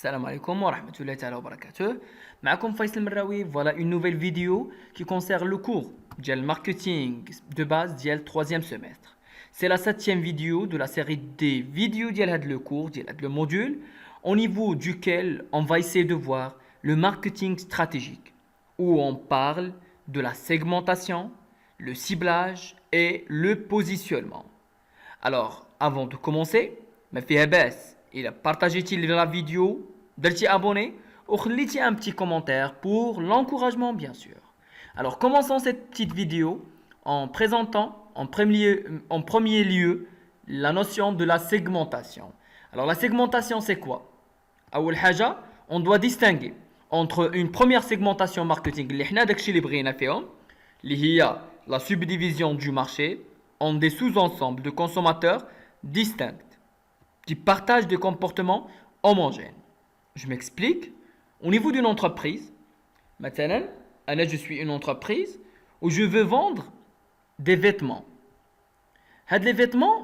Salam alaikum wa rahmatullahi ta'ala wa barakatuh. معكم Faisal Mraoui. Voilà une nouvelle vidéo qui concerne le cours de marketing de base du troisième semestre. C'est la septième vidéo de la série des vidéos de le cours, le module, au niveau duquel on va essayer de voir le marketing stratégique, où on parle de la segmentation, le ciblage et le positionnement. Alors, avant de commencer, partagez-t-il la vidéo, درتي abonné ou خليتي un petit commentaire pour l'encouragement bien sûr. Alors, commençons cette petite vidéo en présentant en premier lieu la notion de la segmentation. Alors, la segmentation, c'est quoi? أول حاجة, on doit distinguer entre une première segmentation marketing اللي حنا داكشي اللي بغينا فيهم اللي هي la subdivision du marché en des sous-ensembles de consommateurs distincts qui partagent des comportements homogènes. Je m'explique. Au niveau d'une entreprise, maintenant, je suis une entreprise où je veux vendre des vêtements. Les vêtements,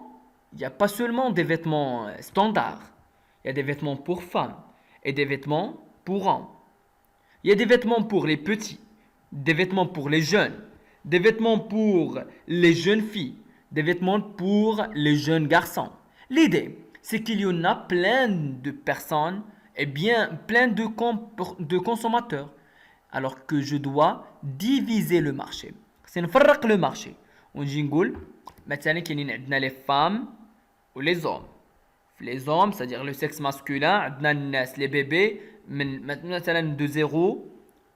il n'y a pas seulement des vêtements standards. Il y a des vêtements pour femmes et des vêtements pour hommes. Il y a des vêtements pour les petits, des vêtements pour les jeunes, des vêtements pour les jeunes filles, des vêtements pour les jeunes garçons. L'idée, c'est qu'il y en a plein de personnes et bien plein de consommateurs. Alors que je dois diviser le marché. C'est نفرق le marché. ونجي نقول مثلا كاينين عندنا les femmes ou les hommes. Les hommes, c'est-à-dire le sexe masculin, عندنا الناس les bébés من مثلا de 0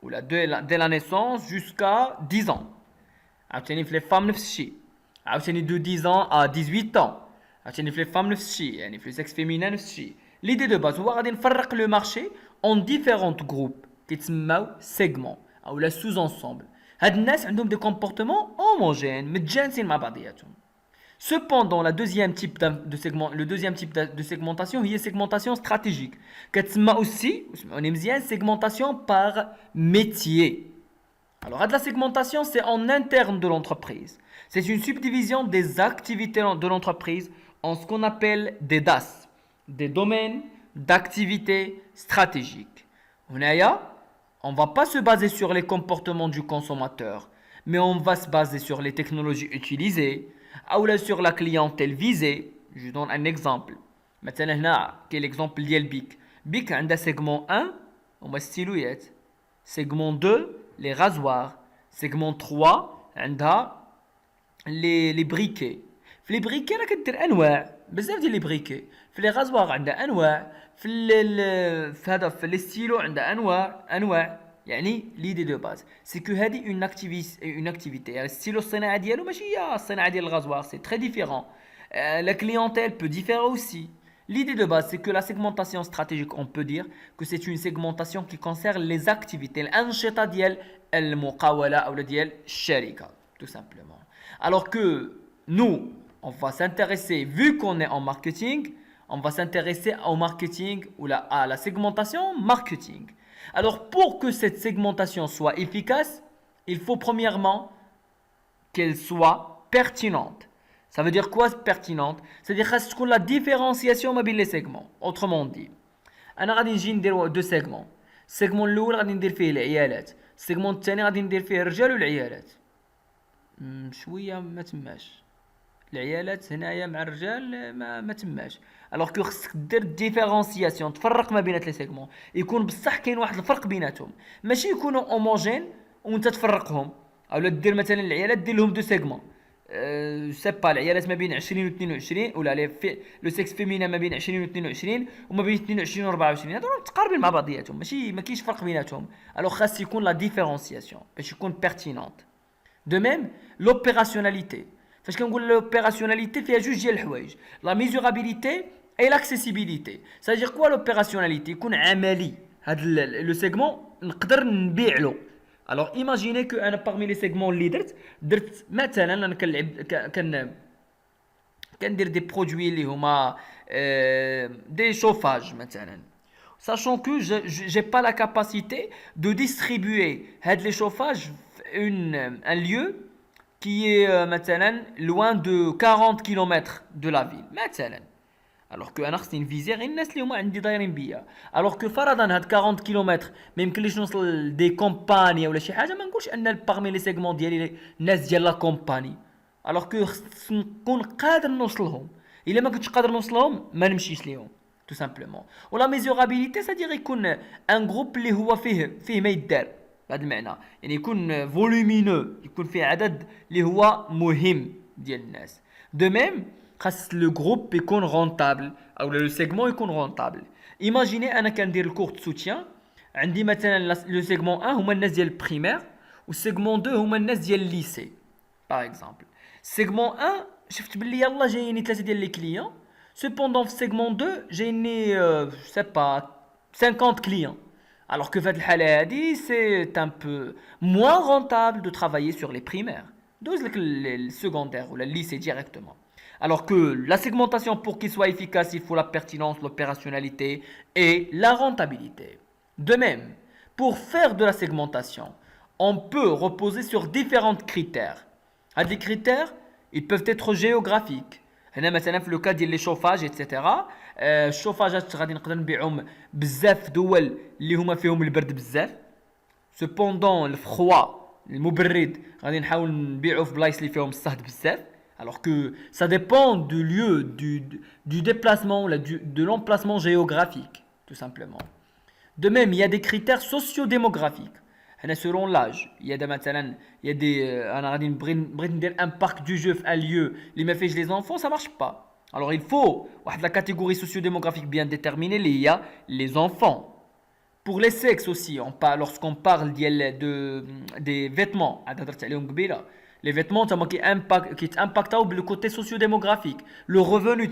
ou dès la naissance jusqu'à 10 ans. عاوتاني في les femmes نفس الشيء. عاوتاني de 10 ans à 18 ans. عاوتاني في les femmes نفس الشيء يعني في le sexe féminin نفس الشيء. L'idée de base هو غادي نفرق le marché en différents groupes كيتسموا segments او لا sous-ensemble. هاد الناس عندهم des comportements homogènes متجانسين مع بعضياتهم. Cependant, le deuxième type de segmentation هي segmentation stratégique. كتسمى aussi segmentation par métier. Alors, la segmentation, c'est en interne de l'entreprise. C'est une subdivision des activités de l'entreprise en ce qu'on appelle des DAS, des domaines d'activité stratégiques. On ne va pas se baser sur les comportements du consommateur, mais on va se baser sur les technologies utilisées, ou sur la clientèle visée. Je donne un exemple. Maintenant, هنا كاين l'exemple ديال بيك. بيك عندها segment 1 هما الستيلويات. Segment 2 les rasoirs. Segment 3 عندها les briquets. في les briquets راه كدير انواع بزاف ديال les briquets. في les rasoirs عندها انواع. في les stylos عندها انواع. يعني l'idée de base c'est que هذه une activité. يعني الستيلو الصناعه ديالو ماشي هي الصناعه ديال الغازوار, c'est très différent. La clientèle peut différer aussi. L'idée de base c'est que la segmentation stratégique, on peut dire que c'est une segmentation qui concerne les activités الانشطه ديال المقاوله او ديال الشركه tout simplement. Alors que nous on va s'intéresser, vu qu'on est en marketing, on va s'intéresser au marketing ou à la segmentation marketing. Alors, pour que cette segmentation soit efficace, il faut premièrement qu'elle soit pertinente. Ça veut dire quoi pertinente? C'est-à-dire que la différenciation ما بين les segments. Autrement dit, أنا غادي نجي ندير deux segments. السيجمون الأول غادي ندير فيه العيالات. السيجمون الثاني غادي ندير فيه الرجال والعيالات. شوية ما تماش. العيالات هنايا مع الرجال ما تماش. الوغ كو خصك دير ديفيرونسياسيون, تفرق ما بين لي سيغمون, يكون بصح كاين واحد الفرق بيناتهم, ماشي يكونوا اوموجين وانت تفرقهم. اولا دير مثلا العيالات دير لهم دو سيغمون, سي با العيالات ما بين 20 و 22, ولا لو سيكس فيمينا ما بين 20 و 22 وما بين 22 و 24, هادو متقاربين مع بعضياتهم, ماشي ما كاينش فرق بيناتهم. الوغ خاص يكون لا ديفيرونسياسيون باش يكون بيرتينونت. دو ميم لوبيراسيوناليتي. فاش كنقول l'opérationnalité فيها جوج ديال الحوايج, la mesurabilité et l'accessibilité. C'est-à-dire quoi l'opérationnalité? يكون عملي. هذا لو سيغمون نقدر نبيع له. Alors imaginez que انا parmi les segments اللي درت مثلا انا كندير دي برودوي اللي هما دي شوفاج مثلا, sachant que j'ai pas la capacité de distribuer هاد les chauffages un lieu qui est maintenant loin de 40 km de la ville. Maintenant. alors que انا خصني نفيزي غير الناس اللي هما عندي دايرين بيا. alors que فرضا هاد 40 كيلومتر ما يمكنليش نوصل دي كومباني ولا شي حاجه، ما نقولش ان باغمي لي سيغمون ديالي الناس ديال لا كومباني. alors que خص نكون قادر نوصلهم، الا ما كنتش قادر نوصلهم ما نمشيش ليهم tout simplement. ولا ميزورابيليتي سادير يكون ان جروب اللي هو فيه ما يدار بهذا المعنى، يعني يكون فولومينو، يكون فيه عدد اللي هو مهم ديال الناس. دو ميم خاص لو جروب يكون رونطابل او لو سيغمون يكون رونطابل. ايماجيني انا كندير الكور دو سوتيان، عندي مثلا لو سيغمون 1 هما الناس ديال البريمير، والسيغمون 2 هما الناس ديال الليسي باغ اكزومبل. سيغمون 1 شفت باللي يلاه جاييني 3 ديال لي كليون، سيبوندون في سيغمون 2 جايني سي با 50 كليون. Alors que في الحالة هذه c'est un peu moins rentable de travailler sur les primaires. دوز لك le secondaire ou le lycée directement. Alors que la segmentation, pour qu'il soit efficace, il faut la pertinence, l'opérationnalité et la rentabilité. De même, pour faire de la segmentation, on peut reposer sur différents critères. Les critères, ils peuvent être géographiques. هنا مثلا في لو كا ديال لي شوفاج ايتترا، الشوفاجات غادي نقدر نبيعهم بزاف دول اللي هما فيهم البرد بزاف. سوبوندون الفخوا المبرد غادي نحاول نبيعو في بلايص اللي فيهم الصهد بزاف. Alors que ça dépend du lieu, du déplacement, de l'emplacement géographique, tout simplement. De même, il y a des critères sociodémographiques. Selon l'âge, il y a des un parc du jeu à lieu, les enfants, ça marche pas. Alors il faut la catégorie sociodémographique bien déterminée, il y a les enfants. Pour les sexes aussi, lorsqu'on parle des vêtements, les vêtements qui impactent le côté sociodémographique, le revenu.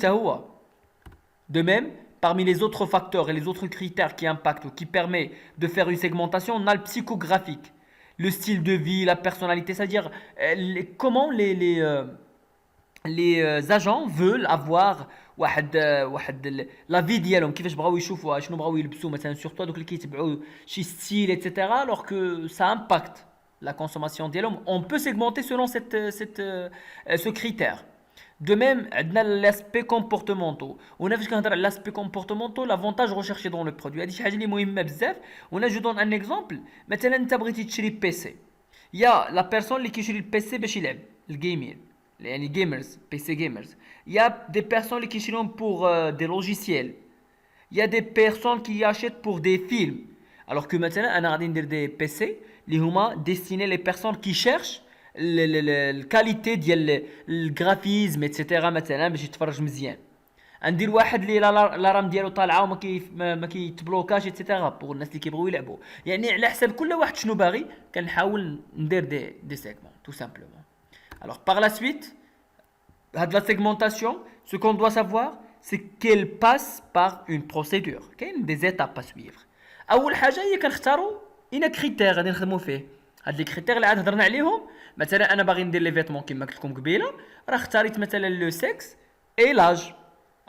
De même, parmi les autres facteurs et les autres critères qui impactent ou qui permettent de faire une segmentation, on a le psychographique, le style de vie, la personnalité, c'est-à-dire comment les agents veulent avoir la vie ديالهم، كيفاش بغاو يشوفوها، شنو بغاو يلبسوا مثلا، سورتو دوك اللي كيتبعوا شي ستيل etc. alors que ça impacte la consommation ديالهم. On peut segmenter selon ce critère. De même, l'aspect comportemental. On a vu que l'aspect comportemental, l'avantage recherché dans le produit. هذه شي حاجه اللي مهمه بزاف. On je donne un exemple. مثلا انت بغيتي تشري بيسي، يا لا بيرسون اللي كيشري البيسي باش يلعب الجيمين، يعني جيمرز، بيسي جيمرز. يا دي بيرسون اللي كيشريهم بور دي لوجيسيال. يا دي بيرسون qui achètent pour des films. Alors que مثلا انا غادي ندير دي بيسي اللي هما ديستيني لي بيرسون كي شيرش الكاليتي ديال الجرافيزم ايتترا، مثلا باش يتفرج مزيان. ندير واحد اللي لا رام ديالو طالعه وما ما كيتبلوكاش ايتترا بور الناس اللي كيبغيو يلعبوا. يعني على حسب كل واحد شنو باغي كنحاول ندير دي سيغمون tout simplement. Alors par la suite de la segmentation, ce qu'on doit savoir c'est qu'elle passe par une procédure, كاين des étapes à suivre. اول حاجه هي كنختاروا اين كريتير غادي نخدموا فيه. هاد لي كريتير اللي عاد هضرنا عليهم، مثلا انا باغي ندير لي فيتمون كما قلت لكم قبيله، راه اختاريت مثلا لو سكس اي لاج.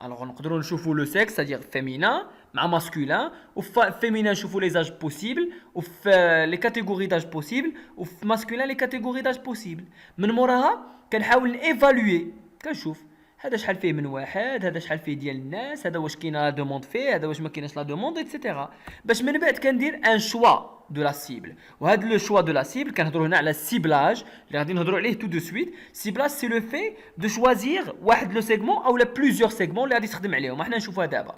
الوغ نقدروا نشوفوا لو سكس سادير فيمينا مع ماسكولين، وفي فيمينا نشوفوا لي زاج بوسيبل، وفي لي كاتيجوري داج بوسيبل، وفي ماسكولين لي كاتيجوري داج بوسيبل. من موراها كنحاول نيفالوي، كنشوف هذا شحال فيه من واحد، هذا شحال فيه ديال الناس، هذا واش كاينه لا دوموند فيه، هذا واش ما كايناش لا دوموند ايتترا، باش من بعد كندير ان شوا de la cible. وهذا لو شوا دو لا cible كنهضروا هنا على السيبلاج اللي غادي نهضروا عليه تو دو سويت. سيبلاج سي لو في دو شوازير واحد لو سيغمون او لا بليزيور سيغمون اللي غادي تخدم عليهم، احنا نشوفوها دابا.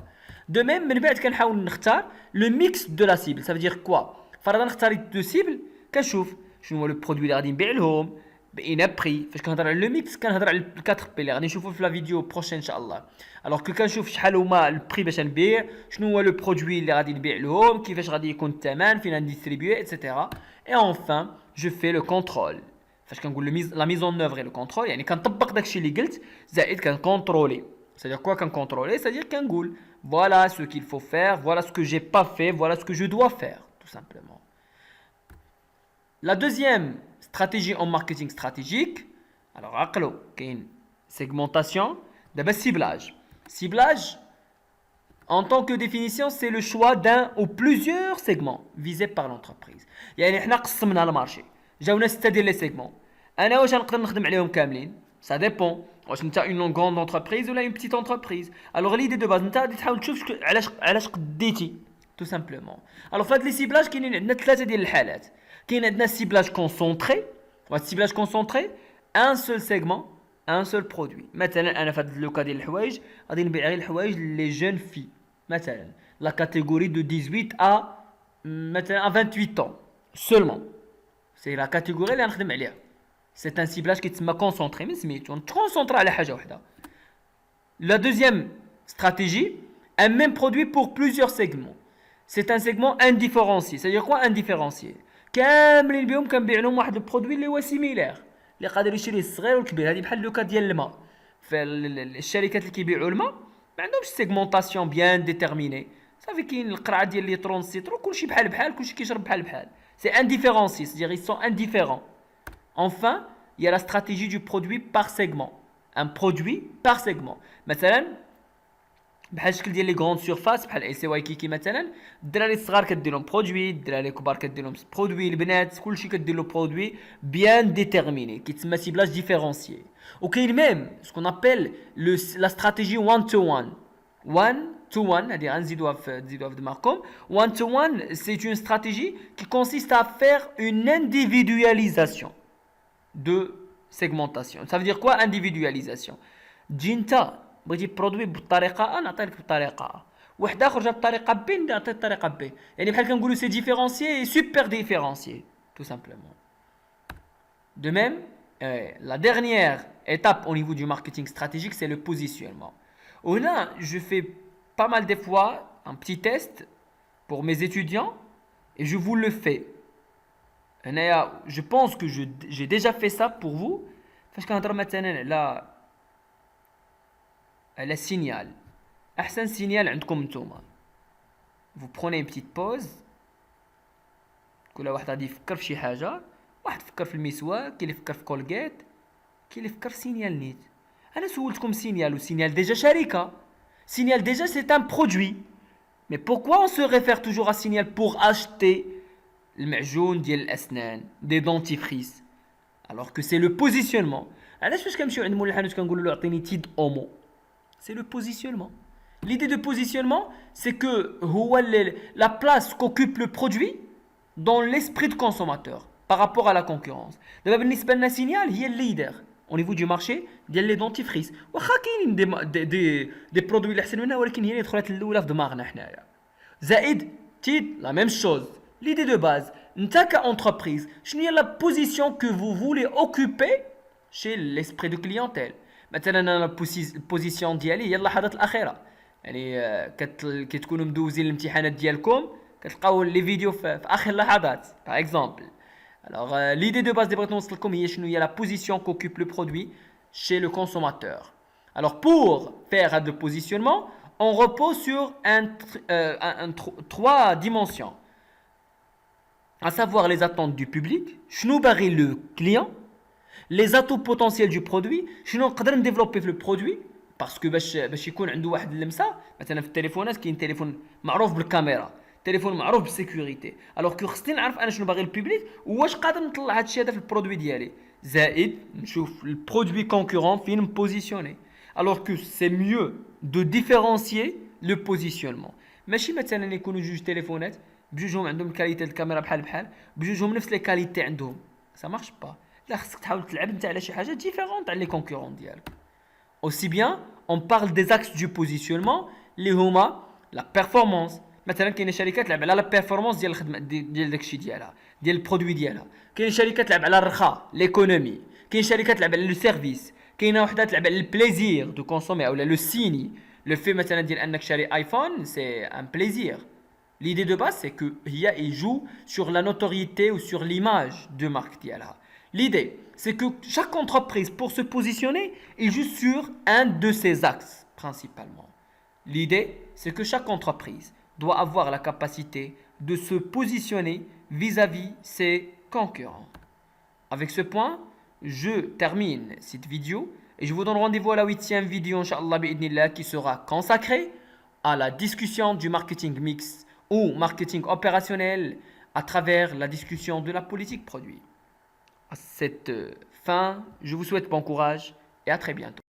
دو ميم من بعد كنحاول نختار لو ميكس دو لا cible. ça veut dire quoi؟ فرضا اختاريت دو سيبل، كنشوف شنو هو لو برودوي اللي غادي نبيع لهم بإن بري. فاش كنهضر على لو ميكس كنهضر على 4 بي اللي غادي نشوفو في لا فيديو بروشين ان شاء الله. الوغ كو كنشوف شحال هما البري باش نبيع، شنو هو لو برودوي اللي غادي نبيع لهم، كيفاش غادي يكون الثمن، فين نديستريبيو ايتترا. اي انفان جو في لو كونترول. فاش كنقول لا ميزون اوفر لو كونترول، يعني كنطبق داكشي اللي قلت زائد كنكونترولي. c'est-à-dire quoi كنكونترولي؟ c'est-à-dire كنقول voilà ce qu'il faut faire, voilà ce que j'ai pas fait, voilà ce que je dois faire tout simplement. La deuxième stratégie en marketing stratégique, alors عقلوا كاين segmentation, d'abord ciblage. Ciblage en tant que définition c'est le choix d'un ou plusieurs segments visés par l'entreprise. يعني احنا قسمنا المارشي، جاونا 6 ديال لي سيغمون، انا واش نقدر نخدم عليهم كاملين؟ Ça dépend. واش انت une grande entreprise ou une petite entreprise. Alors l'idée de base انت غادي تحاول تشوف علاش قديتي tout simplement. Alors في هاد لي سيبلاج كاينين عندنا ثلاثه ديال الحالات. كاين عندنا سيبلاج كونسونطري. وهاد السيبلاج كونسونطري un seul segment, un seul produit. مثلا انا في هاد لو كا ديال الحوايج غادي نبيع غير الحوايج لي جون في. مثلا la catégorie de 18 à maintenant à 28 ans seulement. C'est la catégorie اللي غنخدم عليها. C'est un ciblage qui تسمى concentré mais سميتو نتكونسونطرا على حاجه وحده. La deuxième stratégie, un même produit pour plusieurs segments. C'est un segment indifférencié. C'est-à-dire quoi indifférencié? كاملين بهم كنبيع لهم واحد البرودوي اللي هو سيميلير اللي قادر يشريه الصغير والكبير. هذه بحال لوكا ديال الماء. فالشركات اللي كيبيعوا الماء ما عندهمش سيغمونطاسيون بيان ديتيرميني. صافي كاين القرعه ديال ليترون السيترو كلشي بحال كلشي كيشرب بحال. C'est indifférencié, c'est-à-dire ils sont indifférents. Enfin, il y a la stratégie du produit par segment. Un produit par segment. مثلا بحال الشكل ديال لي غروند سيرفاس بحال اي سي واي كيكي مثلا الدراري الصغار كدير لهم برودوي الدراري الكبار كدير لهم برودوي البنات كلشي كدير له برودوي بيان ديتيرميني كيتسمى سيبلاج ديفيرونسيي وكاين ميم سكون ابل لا استراتيجي 1 تو 1 to 1 هذه غنزيدوها في دماغكم 1 to 1 c'est une stratégie qui consiste à faire une individualisation de segmentation. Ça veut dire quoi individualisation? تجي انت بغيتي برودوي بالطريقه ا نعطيك بالطريقه واحد اخر جاب بالطريقه بي نعطي الطريقه بي يعني بحال كنقولوا سي ديفيرونسيي سوبر ديفيرونسيي tout simplement. De même, la dernière étape au niveau du marketing stratégique c'est le positionnement. Là, je fais pas mal des fois un petit test pour mes étudiants et je vous le fais. Je pense que j'ai déjà fait ça pour vous. Parce que مثلا la signal. أحسن signal عندكم نتوما. Vous prenez une petite pause. كل واحد غادي يفكر في شي حاجة. واحد فكر في المسواك، كاين اللي فكر في كولغيت، كاين اللي فكر في سينيال نيت. أنا سولتكم سينيال وسينيال ديجا شركة. Signal déjà c'est un produit. Mais pourquoi on se réfère toujours à Signal pour acheter المعجون ديال الأسنان des dentifrices alors que c'est le positionnement. علاش فاش كنمشيو عند مول الحانوت كنقولوا له عطيني تيد اومو c'est le positionnement. L'idée de positionnement c'est que هو la place qu'occupe le produit dans l'esprit de consommateur par rapport à la concurrence. دابا بالنسبة لنا Signal هي الليدر au niveau du marché ديال لي دونتيفريس واخا كاينين دي برودوي اللي احسن منها ولكن هي اللي دخلت الاولى في دماغنا حنايا زائد تيد لا ميم شوز ليدي دو باز انت كاونتربريز شنو هي لا بوزيسيون كو فو فولي اوكوبي شي ليسبري دو كليونتيل مثلا انا البوزيسيون ديالي هي اللحظات الاخيره يعني كتكونوا مدوزين الامتحانات ديالكم كتلقاو لي فيديو في اخر لحظات باغ اكزومبل. Alors, l'idée de base des bretons, c'est qu'il y a la position qu'occupe le produit chez le consommateur. Alors, pour faire de positionnement, on repose sur trois dimensions. À savoir les attentes du public, le client, les atouts potentiels du produit, on développer le produit, parce que باش يكون عنده واحد اللمسه مثلا في التليفونات كاين تليفون معروف بالكاميرا تليفون معروف بالسيكوريتي الوغ كو خصني نعرف انا شنو باغي البوبليك واش قادر نطلع هذا الشيء هذا في البرودوي ديالي زائد نشوف البرودوي كونكورون فين بوزيسيوني الوغ كو سي ميو دو ديفيرونسيي لو بوزيسيونمون ماشي مثلا يكونوا جوج تليفونات بجوجهم عندهم الكاليتي الكاميرا بحال بجوجهم نفس لي كاليتي عندهم سا مارش با لا خصك تحاول تلعب انت على شي حاجه ديفيرونت على لي كونكورون ديالك. Aussi bien on parle des axes du positionnement اللي هما la performance مثلا كاين شركات تلعب على لا بيرفورمانس ديال الخدمه ديال داكشي ديالها ديال البرودوي ديالها كاين شركات تلعب على الرخاء ليكونومي كاين شركات تلعب على لو سيرفيس كاينه وحده تلعب على البليزير دو كونسومي او لو سيني لو في مثلا ديال انك شاري ايفون سي ان بليزير. L'idée de base c'est que il joue sur la notoriété ou sur l'image de marque ديالها. L'idée c'est que chaque entreprise pour se positionner il joue sur un de ces axes principalement. L'idée c'est que chaque entreprise doit avoir la capacité de se positionner vis-à-vis ses concurrents. Avec ce point, je termine cette vidéo et je vous donne rendez-vous à la 8e vidéo, Inch'Allah bi'idnillah, qui sera consacrée à la discussion du marketing mix ou marketing opérationnel à travers la discussion de la politique produit. À cette fin, je vous souhaite bon courage et à très bientôt.